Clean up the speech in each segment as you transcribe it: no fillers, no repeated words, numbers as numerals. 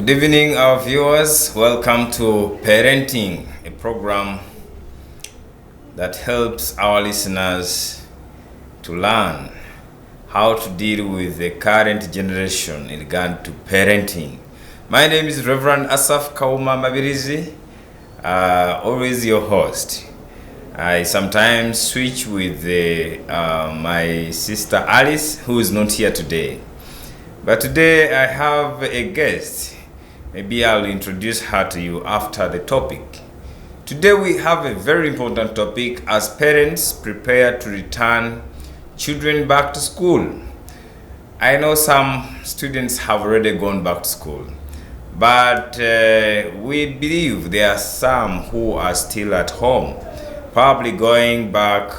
Good evening, our viewers. Welcome to Parenting, a program that helps our listeners to learn how to deal with the current generation in regard to parenting. My name is Reverend Asaph Kawuma Mabiriizi, always your host. I sometimes switch with my sister Alice, who is not here today. But today I have a guest. Maybe I'll introduce her to you after the topic. Today we have a very important topic as parents prepare to return children back to school. I know some students have already gone back to school, but we believe there are some who are still at home, probably going back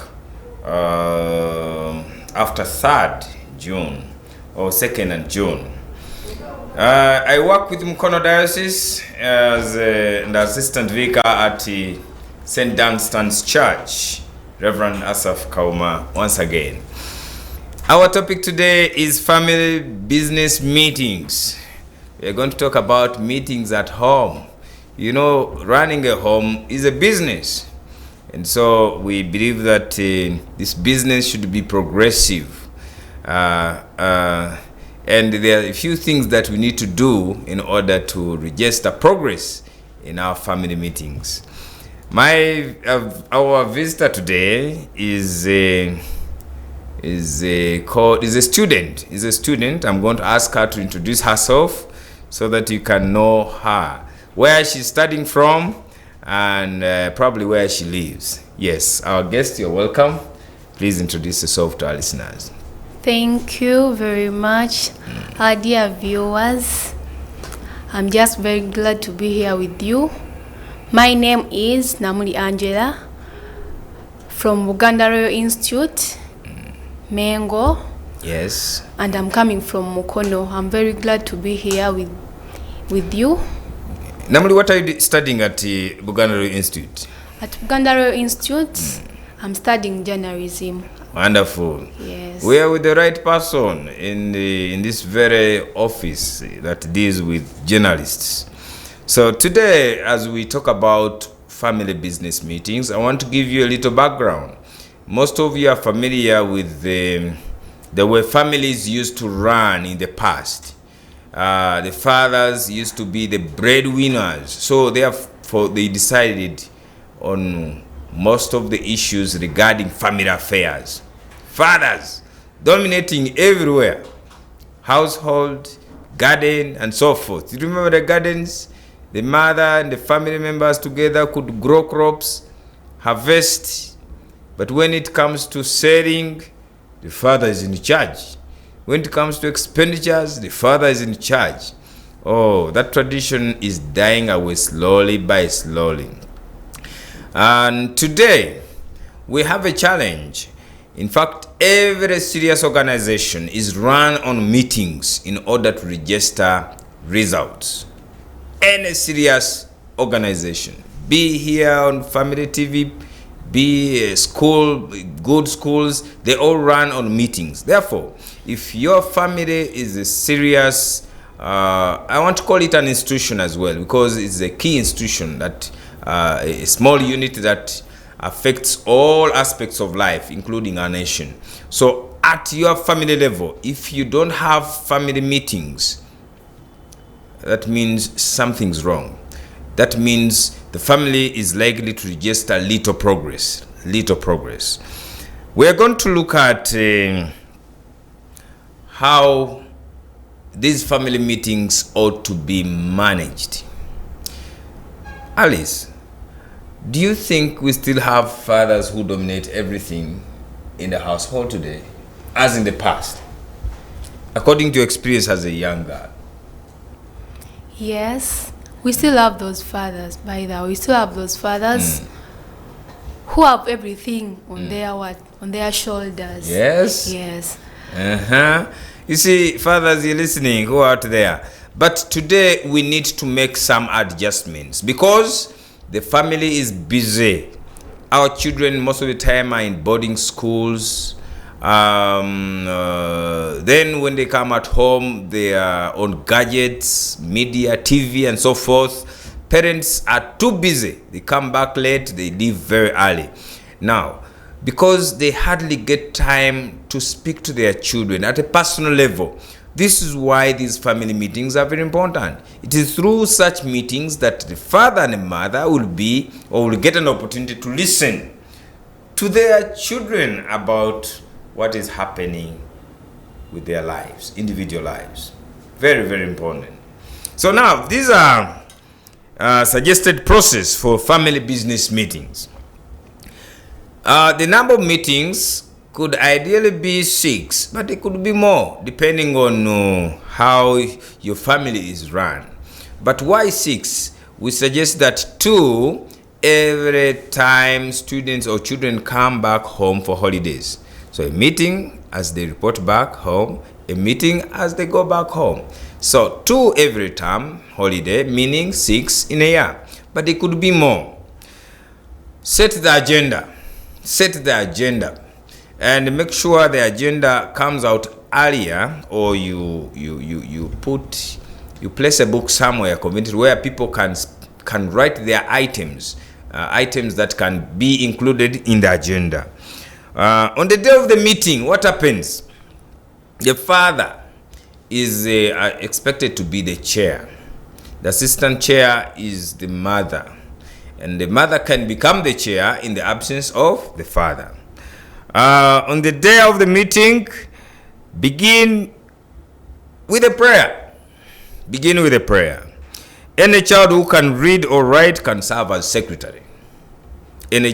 after 3rd June or 2nd June. I work with Mukono Diocese as an assistant vicar at St. Dunstan's Church. Reverend Asaph Kawuma once again. Our topic today is family business meetings. We're going to talk about meetings at home. You know, running a home is a business. And so we believe that this business should be progressive. And there are a few things that we need to do in order to register progress in our family meetings. Our visitor today is a student. I'm going to ask her to introduce herself so that you can know her, where she's studying from, and probably where she lives. Yes, our guest, you're welcome. Please introduce yourself to our listeners. Thank you very much, dear viewers. I'm just very glad to be here with you. My name is Namuli Angela from Uganda Royal Institute, Mengo. Yes. And I'm coming from Mukono. I'm very glad to be here with you. Namuli, what are you studying at Uganda Royal Institute? At Uganda Royal Institute, I'm studying journalism. Wonderful. Yes. We are with the right person in this very office that deals with journalists. So today, as we talk about family business meetings, I want to give you a little background. Most of you are familiar with the way families used to run in the past. The fathers used to be the breadwinners, so therefore they decided on most of the issues regarding family affairs. Fathers dominating everywhere, household, garden, and so forth. You remember the gardens? The mother and the family members together could grow crops, harvest, but when it comes to selling, the father is in charge. When it comes to expenditures, the father is in charge. Oh, that tradition is dying away slowly by slowly. And today, we have a challenge. In fact, every serious organization is run on meetings in order to register results. Any serious organization, be here on Family TV, be a school, good schools, they all run on meetings. Therefore, if your family is a serious, I want to call it an institution as well, because it's a key institution that a small unit that affects all aspects of life, including our nation. So at your family level, if you don't have family meetings, that means something's wrong. That means the family is likely to register little progress. We are going to look at how these family meetings ought to be managed. Alice, do you think we still have fathers who dominate everything in the household today, as in the past, according to your experience as a young girl? Yes, we still have those fathers, by the way. We still have those fathers who have everything on their shoulders. Yes? Yes. You see, fathers, you're listening, who are out there. But today, we need to make some adjustments because the family is busy. Our children most of the time are in boarding schools. Then when they come at home, they are on gadgets, media, TV, and so forth. Parents are too busy. They come back late, they leave very early. Now, because they hardly get time to speak to their children at a personal level, this is why these family meetings are very important. It is through such meetings that the father and the mother will get an opportunity to listen to their children about what is happening with their lives, individual lives. Very, very important. So now, these are suggested process for family business meetings. The number of meetings could ideally be 6, but it could be more depending on how your family is run. But why 6? We suggest that 2 every time students or children come back home for holidays. So a meeting as they report back home, a meeting as they go back home. So 2 every term holiday, meaning 6 in a year, but it could be more. Set the agenda and make sure the agenda comes out earlier, or you place a book somewhere convenient where people can write their items that can be included in the agenda. On the day of the meeting, what happens? The father is expected to be the chair. The assistant chair is the mother, and the mother can become the chair in the absence of the father. On the day of the meeting, begin with a prayer. Any child who can read or write can serve as secretary. These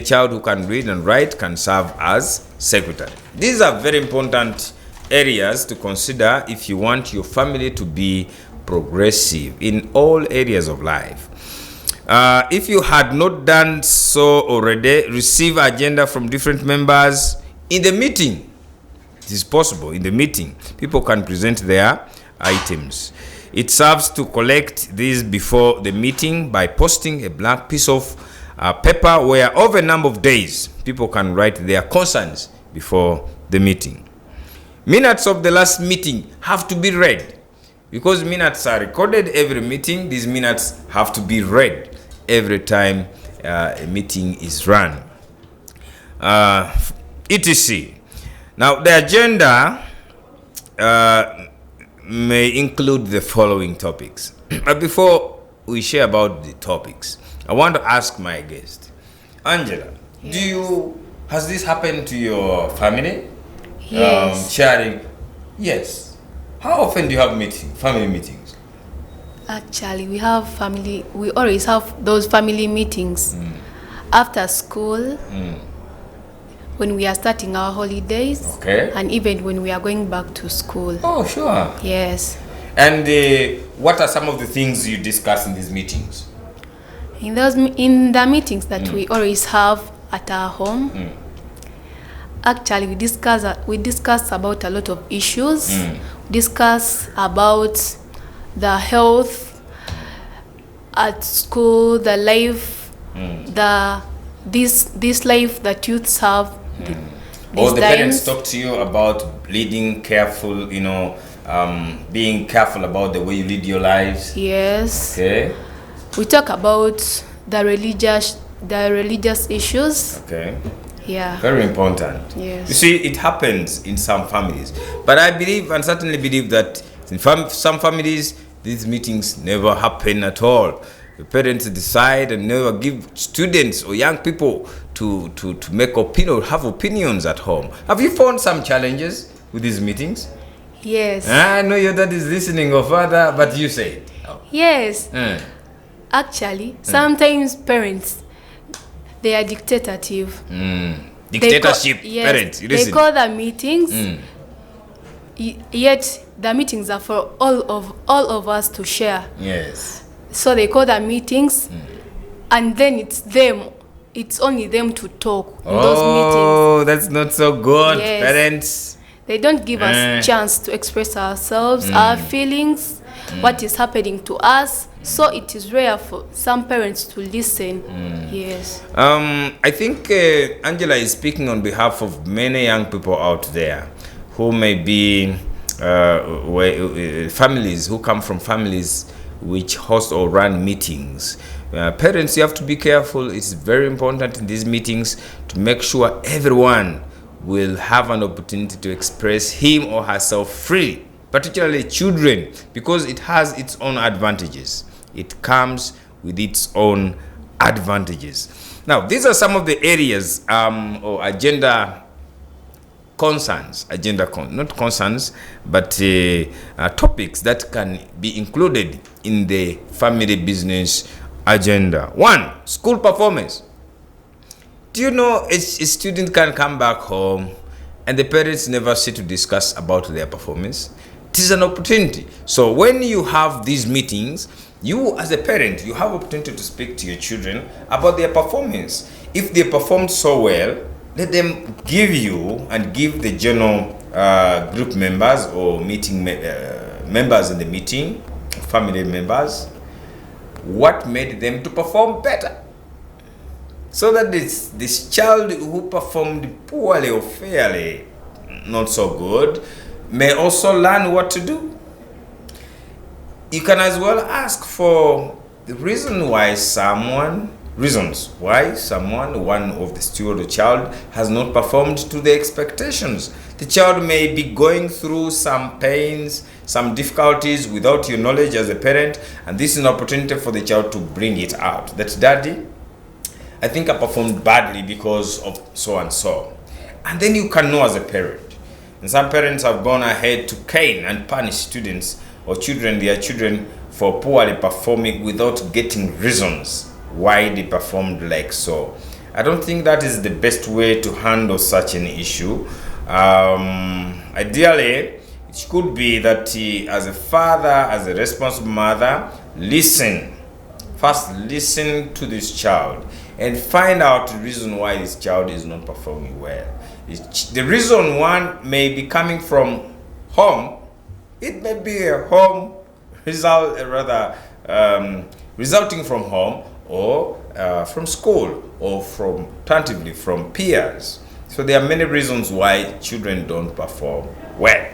are very important areas to consider if you want your family to be progressive in all areas of life. If you had not done so already, receive agenda from different members in the meeting. It is possible in the meeting. People can present their items. It serves to collect these before the meeting by posting a blank piece of paper where over a number of days people can write their concerns before the meeting. Minutes of the last meeting have to be read. Because minutes are recorded every meeting, these minutes have to be read every time a meeting is run. etc. Now, the agenda may include the following topics. But before we share about the topics, I want to ask my guest, Angela, Yes. has this happened to your family? Yes. Sharing? Yes. How often do you have family meetings? Actually, we always have those family meetings after school, when we are starting our holidays, Okay. and even when we are going back to school. Oh, sure. Yes. And what are some of the things you discuss in these meetings? In the meetings that we always have at our home, actually we discuss about a lot of issues. Discuss about the health at school, the life, this life that youths have. Or the parents talk to you about leading careful, being careful about the way you lead your lives. Yes. Okay. We talk about the religious issues. Okay. Yeah. Very important. Yes. You see, it happens in some families, but I believe and certainly believe that in some families these meetings never happen at all. The parents decide and never give students or young people to make have opinions at home. Have you found some challenges with these meetings? Yes. I know your dad is listening, or father, but you say it. Yes. Actually, sometimes parents, they are dictative. Dictatorship. Parents, you they listen. call the meetings, yet the meetings are for all of us to share. Yes. So they call the meetings, and then it's only them to talk in those meetings. Oh, that's not so good, Yes. parents. They don't give us chance to express ourselves, our feelings, what is happening to us. So it is rare for some parents to listen. Yes. I think Angela is speaking on behalf of many young people out there who may be families who come from families which host or run meetings. Parents, you have to be careful. It's very important in these meetings to make sure everyone will have an opportunity to express him or herself freely, particularly children, because it has its own advantages. It comes with its own advantages. Now, these are some of the areas or agenda concerns, not concerns, but topics that can be included in the family business agenda. 1, school performance. Do you know a student can come back home and the parents never sit to discuss about their performance? It is an opportunity. So when you have these meetings, you as a parent, you have opportunity to speak to your children about their performance. If they performed so well, let them give you and give the general group members or meeting members in the meeting, family members, what made them to perform better. So that this child who performed poorly or fairly, not so good, may also learn what to do. You can as well ask for the reasons why one of the steward or child has not performed to the expectations. The child may be going through some pains, some difficulties without your knowledge as a parent, and this is an opportunity for the child to bring it out. That, Daddy, I think I performed badly because of so and so. And then you can know as a parent. And some parents have gone ahead to cane and punish students or their children for poorly performing without getting reasons why they performed like so. I don't think that is the best way to handle such an issue. Ideally, it could be that as a father, as a responsible mother, listen to this child and find out the reason why this child is not performing well. The reason one may be coming from home. It may be a home resulting from home or from school or alternatively from peers. So there are many reasons why children don't perform well.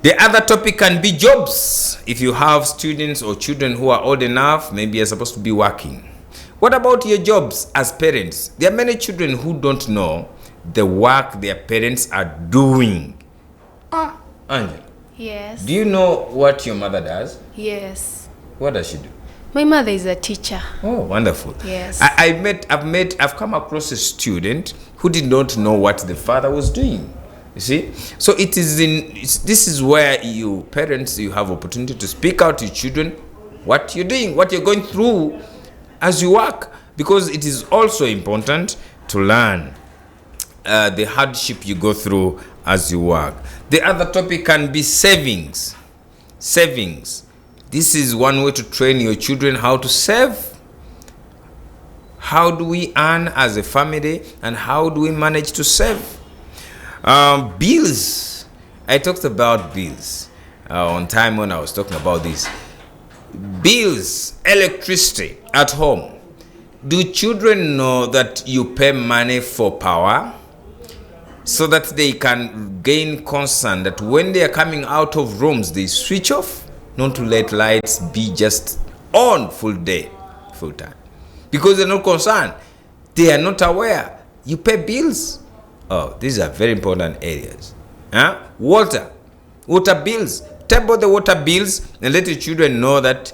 The other topic can be jobs. If you have students or children who are old enough, maybe you're supposed to be working. What about your jobs as parents? There are many children who don't know the work their parents are doing. Angela. Yes. Do you know what your mother does? Yes. What does she do? My mother is a teacher. Oh, wonderful. Yes. I've come across a student who did not know what the father was doing. You see? So this is where you parents, you have opportunity to speak out to your children what you're doing, what you're going through as you work, because it is also important to learn the hardship you go through as you work. The other topic can be savings. Savings. This is one way to train your children how to save. How do we earn as a family and how do we manage to save? Bills. I talked about bills on time when I was talking about this. Bills, electricity at home. Do children know that you pay money for power? So that they can gain concern that when they are coming out of rooms, they switch off, not to let lights be just on full time. Because they're not concerned. They are not aware. You pay bills. Oh, these are very important areas. Water bills. Table the water bills and let the children know that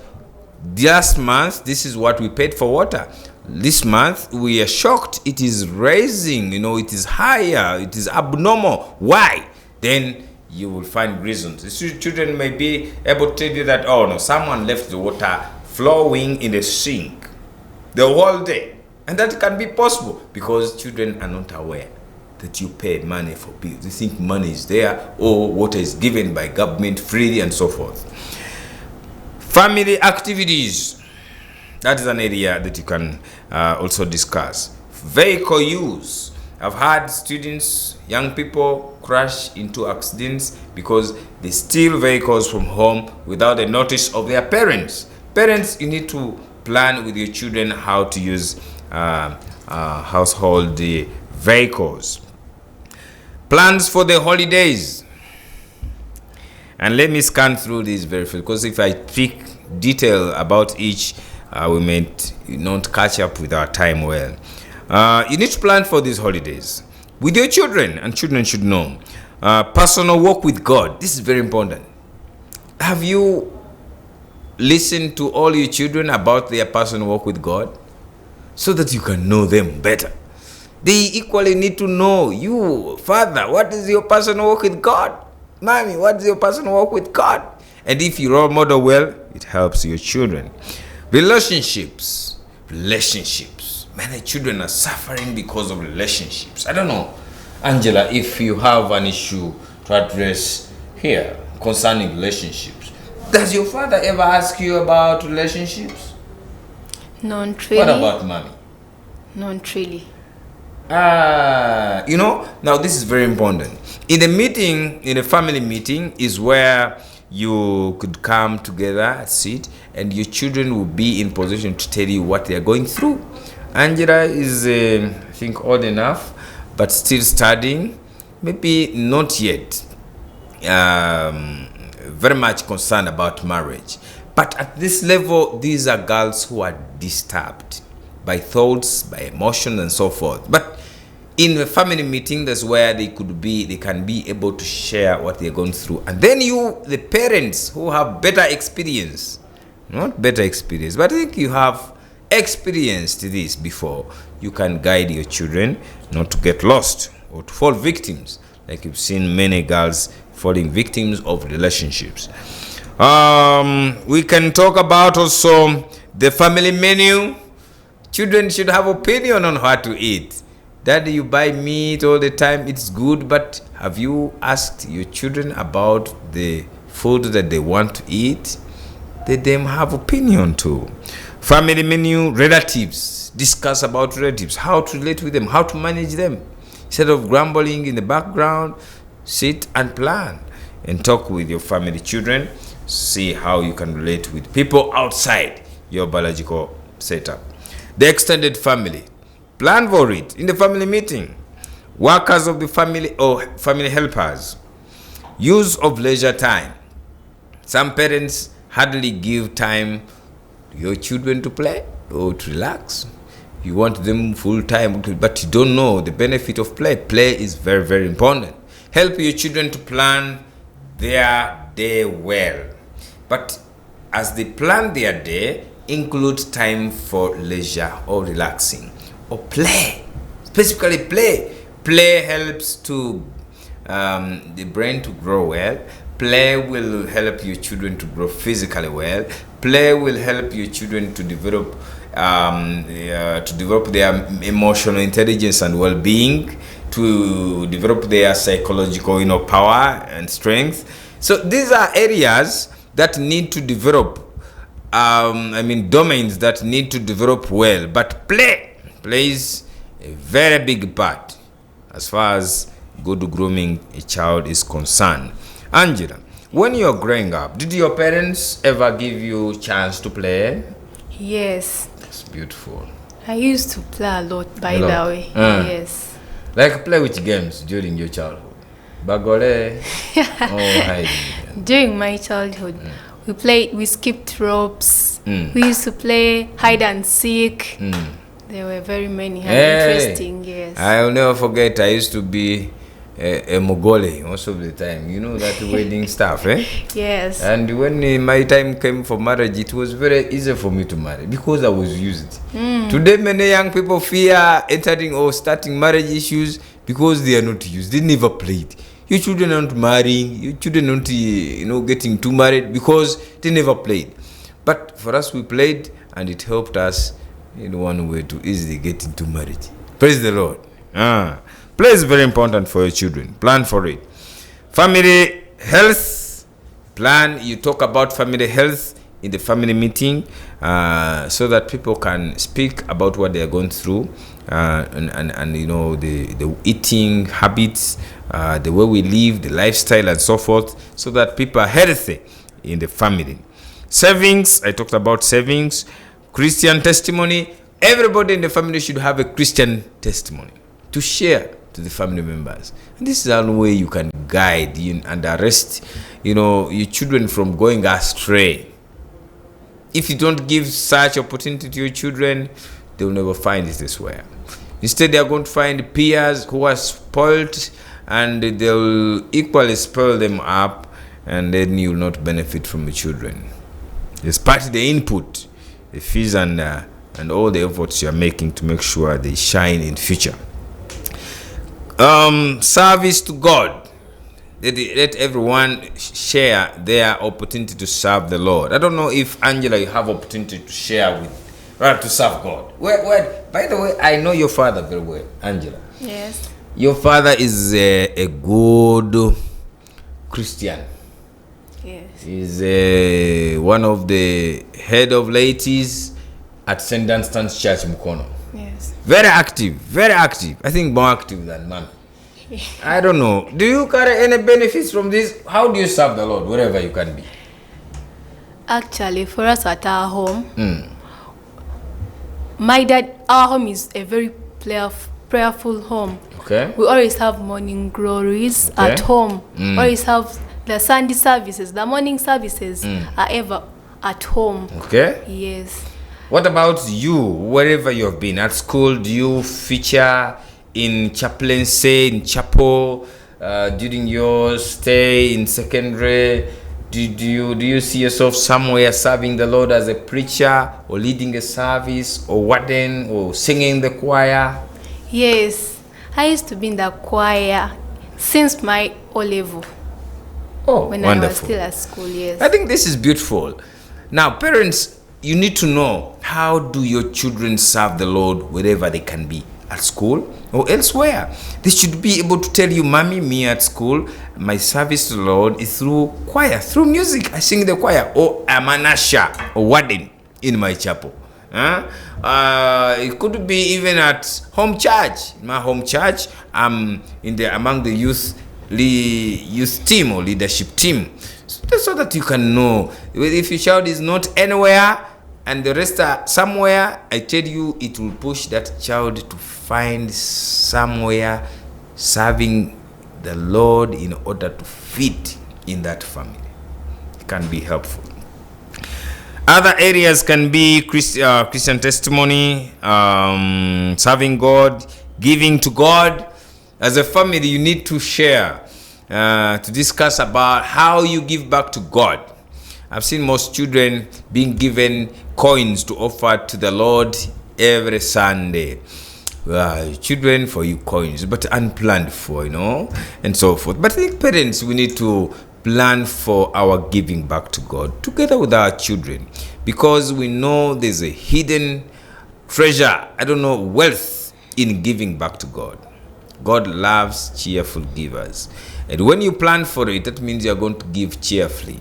last month, this is what we paid for water. This month, we are shocked. It is rising, it is higher, it is abnormal. Why? Then you will find reasons. The children may be able to tell you that, oh no, someone left the water flowing in the sink the whole day. And that can be possible because children are not aware that you pay money for bills. They think money is there or water is given by government freely and so forth. Family activities. That is an area that you can also discuss. Vehicle use. I've had students, young people crash into accidents because they steal vehicles from home without the notice of their parents. Parents, you need to plan with your children how to use household vehicles. Plans for the holidays. And let me scan through this very fast, because if I speak detail about each, we may not catch up with our time well. You need to plan for these holidays with your children, and children should know. Personal walk with God. This is very important. Have you listened to all your children about their personal walk with God, so that you can know them better? They equally need to know you, father. What is your personal walk with God? Mommy, what is your personal walk with God? And if you role model well, it helps your children. Relationships. Many children are suffering because of relationships. I don't know, Angela, if you have an issue to address here concerning relationships. Does your father ever ask you about relationships? Not really. What about mommy? Not really. Now this is very important. In a family meeting is where you could come together, sit, and your children will be in position to tell you what they are going through. Angela is, I think, old enough, but still studying, maybe not yet very much concerned about marriage. But at this level, these are girls who are disturbed by thoughts, by emotions, and so forth. But in a family meeting, that's where they can be able to share what they're going through. And then you, the parents who have better experience, not better experience, but I think you have experienced this before, you can guide your children not to get lost or to fall victims, like you've seen many girls falling victims of relationships. We can talk about also the family menu. Children should have opinion on what to eat. Daddy, you buy meat all the time, it's good, but have you asked your children about the food that they want to eat? Let them have opinion too. Family menu. Relatives. Discuss about relatives, how to relate with them, how to manage them. Instead of grumbling in the background, sit and plan and talk with your family children. See how you can relate with people outside your biological setup. The extended family. Plan for it in the family meeting. Workers of the family or family helpers. Use of leisure time. Some parents hardly give time to your children to play or to relax. You want them full time, but you don't know the benefit of play. Play is very, very important. Help your children to plan their day well. But as they plan their day, include time for leisure or relaxing or play. Specifically play. Play helps to the brain to grow well. Play will help your children to grow physically well. Play will help your children to develop their emotional intelligence and well-being, to develop their psychological power and strength. So these are areas that need to develop, domains that need to develop well. But play plays a very big part as far as good grooming a child is concerned. Angela, when you're growing up, did your parents ever give you a chance to play? Yes. That's beautiful. I used to play a lot, by the way. Yes. Like play which games during your childhood? Bagole? Hiding? During my childhood, we skipped ropes. We used to play hide and seek. There were very many interesting, yes. I'll never forget, I used to be a Mogole most of the time. You know that wedding stuff, eh? Yes. And when my time came for marriage, it was very easy for me to marry because I was used. Today, many young people fear entering or starting marriage issues because they are not used. They never played. Your children aren't marrying. Your children aren't, getting too married because they never played. But for us, we played, and it helped us in one way to easily get into marriage. Praise the Lord. Play is very important for your children. Plan for it. Family health. Plan. You talk about family health in the family meeting so that people can speak about what they are going through and the eating habits, the way we live, the lifestyle and so forth, so that people are healthy in the family. Savings, I talked about savings. Christian testimony. Everybody in the family should have a Christian testimony to share to the family members. And this is one way you can guide and arrest, your children from going astray. If you don't give such opportunity to your children, they will never find it this way. Instead, they are going to find peers who are spoiled, and they will equally spoil them up, and then you will not benefit from the children. Despite the input, the fees, and all the efforts you are making to make sure they shine in future. Service to God. Let everyone share their opportunity to serve the Lord. I don't know if, Angela, you have opportunity to share to serve God. By the way, I know your father very well, Angela. Yes. Your father is a good Christian. Yes. He's one of the head of ladies at St. Dunstan's Church, Mukono. Yes. Very active, very active. I think more active than man. I don't know. Do you carry any benefits from this? How do you serve the Lord wherever you can be? Actually, for us at our home, my dad, our home is a very prayerful home. Okay. We always have morning glories at home. Always have the Sunday services, the morning services are ever at home. Okay. Yes. What about you, wherever you have been? At school, do you feature in chaplaincy, in chapel, during your stay in secondary? Do you see yourself somewhere serving the Lord as a preacher, or leading a service, or warden, or singing in the choir? Yes. I used to be in the choir since my O-level. Oh, when wonderful. I was still at school, yes. I think this is beautiful. Now, parents, you need to know, how do your children serve the Lord wherever they can be, at school or elsewhere? They should be able to tell you, Mommy, me at school, my service to the Lord is through choir, through music. I sing in the choir, or I'm an usher or warden in my chapel. It could be even at home church. In my home church, I'm among the youth team or leadership team, so that you can know if your child is not anywhere and the rest are somewhere. I tell you, it will push that child to find somewhere serving the Lord in order to fit in that family. It can be helpful. Other areas can be Christian testimony, serving God, giving to God. As a family, you need to share, to discuss about how you give back to God. I've seen most children being given coins to offer to the Lord every Sunday. Children, for you coins, but unplanned for, and so forth. But I think parents, we need to plan for our giving back to God together with our children, because we know there's a hidden treasure, wealth in giving back to God. God loves cheerful givers. And when you plan for it, that means you're going to give cheerfully.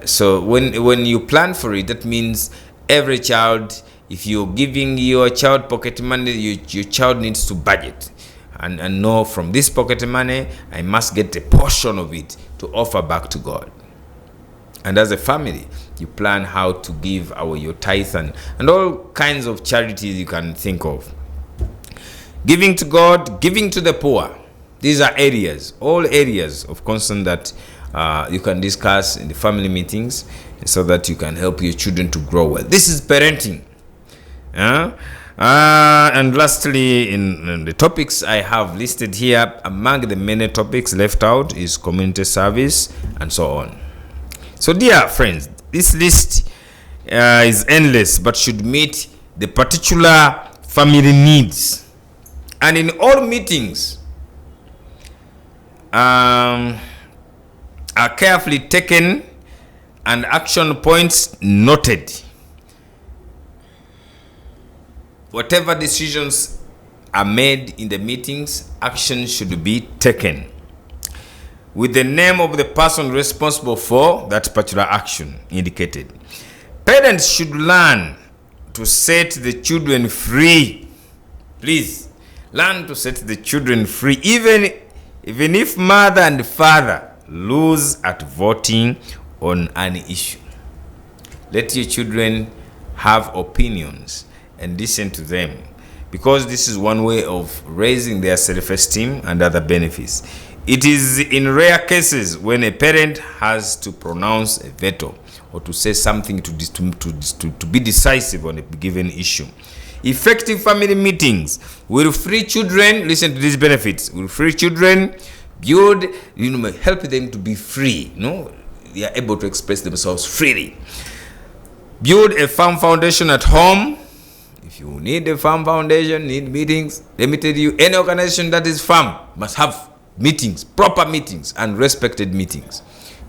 So when you plan for it, that means every child, if you're giving your child pocket money, your child needs to budget and know, from this pocket money, I must get a portion of it to offer back to God. And as a family, you plan how to give your tithe and all kinds of charities you can think of. Giving to God, giving to the poor. These are all areas of concern that you can discuss in the family meetings, so that you can help your children to grow well. This is parenting. And lastly, in the topics I have listed here, among the many topics left out is community service and so on. So dear friends, this list is endless, but should meet the particular family needs. And in all meetings are carefully taken and action points noted. Whatever decisions are made in the meetings, action should be taken with the name of the person responsible for that particular action indicated. Parents should learn to set the children free. Please, learn to set the children free, even if mother and father lose at voting on an issue. Let your children have opinions and listen to them, because this is one way of raising their self-esteem and other benefits. It is in rare cases when a parent has to pronounce a veto or to say something to be decisive on a given issue. Effective family meetings will free children. Listen to these benefits. Will free children, build, help them to be free. They are able to express themselves freely. Build a firm foundation at home. If you need a firm foundation, need meetings, let me tell you, any organization that is firm must have meetings, proper meetings, and respected meetings,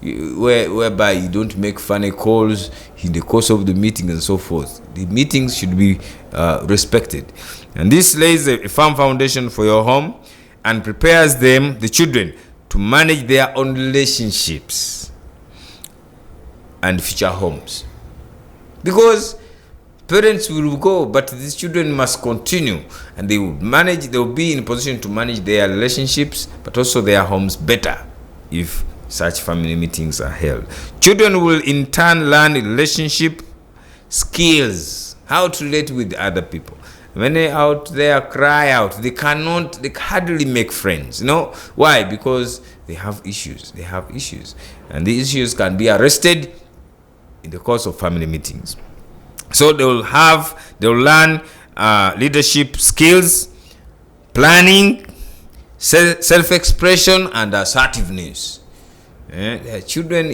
whereby you don't make funny calls in the course of the meeting and so forth. The meetings should be respected. And this lays a firm foundation for your home and prepares the children, to manage their own relationships and future homes. Because parents will go, but these children must continue, and they will be in a position to manage their relationships, but also their homes better if such family meetings are held. Children will in turn learn relationship skills, how to relate with other people. When they out there cry out, they hardly make friends. Why? Because they have issues. And the issues can be arrested in the course of family meetings. So they'll learn leadership skills, planning, self-expression, and assertiveness. Children,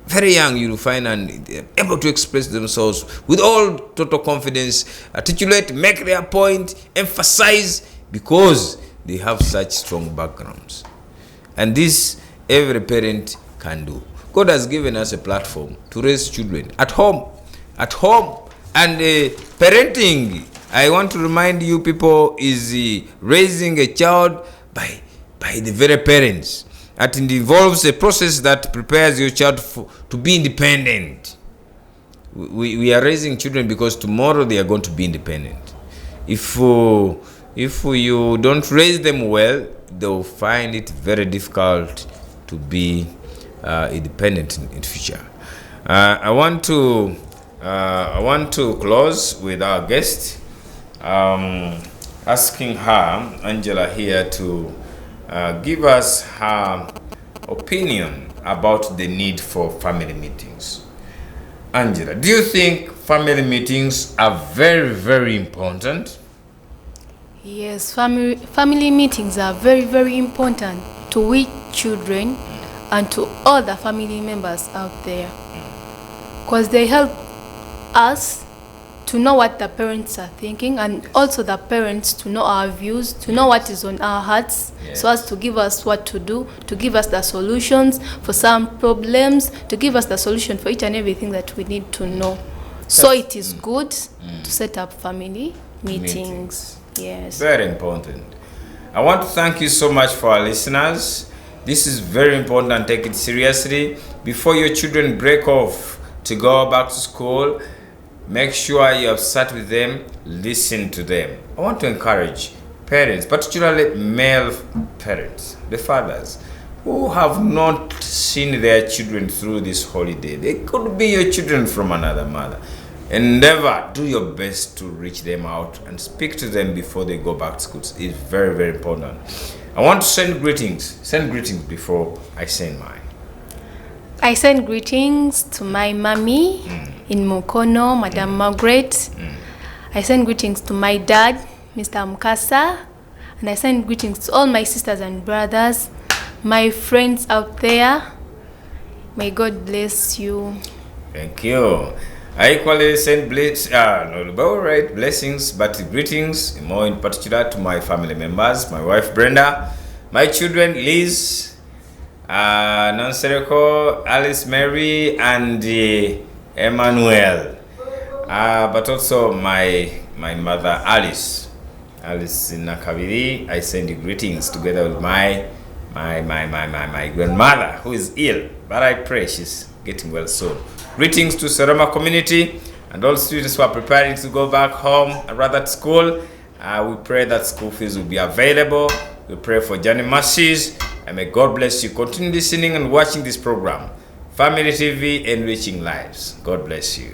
very young, you'll find, and able to express themselves with all total confidence, articulate, make their point, emphasize, because they have such strong backgrounds. And this every parent can do. God has given us a platform to raise children at home. And parenting, I want to remind you people, is raising a child by the very parents. And it involves a process that prepares your child to be independent. We are raising children because tomorrow they are going to be independent. If you don't raise them well, they'll find it very difficult to be independent in future. I want to close with our guest, asking her, Angela, here to give us her opinion about the need for family meetings. Angela, do you think family meetings are very, very important? Yes, family meetings are very, very important to we children and to other family members out there, because they help us to know what the parents are thinking, and also the parents to know our views, to know what is on our hearts, so as to give us what to do, to give us the solutions for some problems, to give us the solution for each and everything that we need to know. So it is good to set up family meetings. Yes. Very important. I want to thank you so much for our listeners. This is very important, and take it seriously. Before your children break off to go back to school, make sure you have sat with them, listen to them. I want to encourage parents, particularly male parents, the fathers, who have not seen their children through this holiday. They could be your children from another mother. Endeavor, do your best to reach them out and speak to them before they go back to school. It's very, very important. I want to send greetings. Send greetings before I send mine. I send greetings to my mommy in Mukono, Madam Margaret. I send greetings to my dad, Mr. Mukasa. And I send greetings to all my sisters and brothers, my friends out there. May God bless you. Thank you. I equally send blessings, but greetings, more in particular, to my family members, my wife Brenda, my children Liz, Nansereko, Alice Mary, and Emmanuel, but also my mother Alice Nakaviri. I send you greetings together with my grandmother, who is ill, but I pray she's getting well soon. Greetings to Seroma community and all students who are preparing to go back home and rather to school. We pray that school fees will be available. We pray for journey mercies, and may God bless you. Continue listening and watching this program. Family TV, enriching lives. God bless you.